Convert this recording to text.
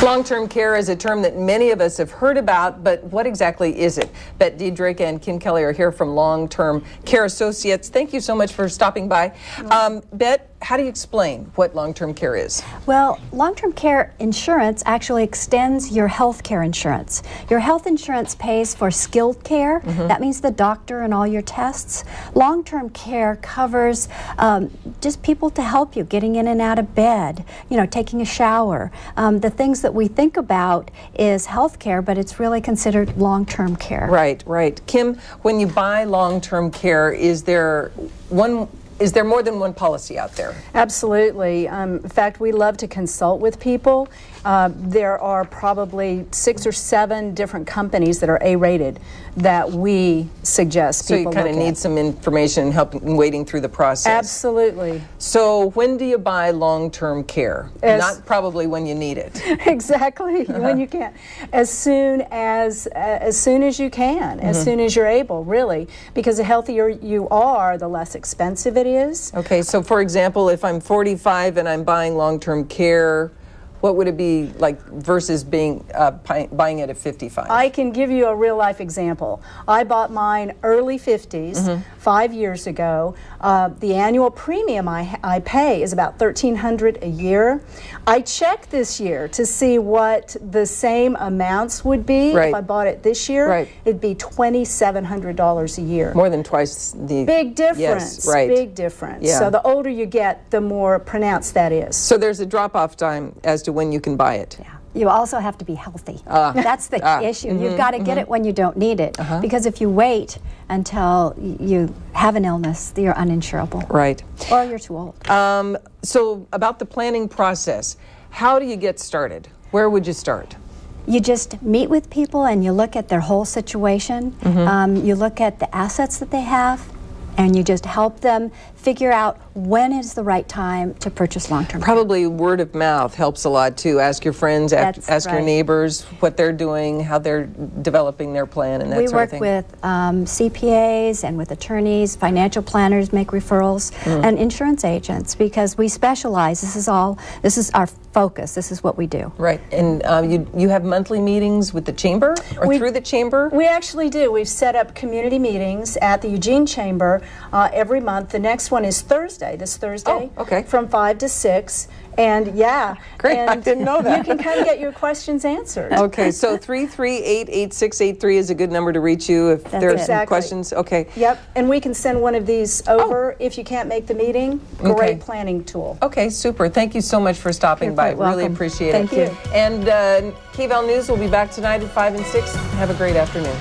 Long-term care is a term that many of us have heard about, but what exactly is it? Bette Diedrich and Kim Kelly are here from Long-Term Care Associates. Thank you so much for stopping by. Bette, how do you explain what long-term care is? Well, long-term care insurance actually extends your health care insurance. Your health insurance pays for skilled care. That means the doctor and all your tests. Long-term care covers just people to help you, getting in and out of bed, you know, taking a shower. The things that we think about is health care, but it's really considered long-term care. Right, right. Kim, when you buy long-term care, is there more than one policy out there? Absolutely. In fact, we love to consult with people. There are probably 6 or 7 different companies that are A-rated that we suggest people look at. So you kind of need some information and help in wading through the process. Absolutely. So when do you buy long-term care? Not probably when you need it. Exactly, when you can. As soon as you can, as soon as you're able, really. Because the healthier you are, the less expensive it is. Okay, so for example, if I'm 45 and I'm buying long-term care, what would it be like versus buying it at 55? I can give you a real life example. I bought mine early 50s, 5 years ago. The annual premium I pay is about $1,300 a year. I checked this year to see what the same amounts would be if I bought it this year. It'd be $2,700 a year. More than twice the... Big difference. Yes, big difference. Yeah. So the older you get, the more pronounced that is. So there's a drop-off time as to when you can buy it. Yeah. You also have to be healthy. That's the issue. You've got to get it when you don't need it. Because if you wait until you have an illness, you're uninsurable. Right. Or you're too old. So about the planning process, how do you get started? Where would you start? You just meet with people and you look at their whole situation. You look at the assets that they have, and you just help them figure out when is the right time to purchase long-term care. Probably word of mouth helps a lot too. Ask your friends, ask your neighbors what they're doing, how they're developing their plan, and that sort of thing. We work with CPAs and with attorneys, financial planners make referrals, and insurance agents, because we specialize. This is our focus. This is what we do. Right. And you have monthly meetings with the chamber or through the chamber? We actually do. We've set up community meetings at the Eugene Chamber every month. The next one is Thursday, this Thursday, from 5 to 6. And great, and I didn't know that. You can kind of get your questions answered. Okay, so 338-8683 is a good number to reach you if there's some questions. Okay. Yep, and we can send one of these over if you can't make the meeting. Great planning tool. Okay, super. Thank you so much for stopping by. Really appreciate it. Thank you. And KVAL News will be back tonight at 5 and 6. Have a great afternoon.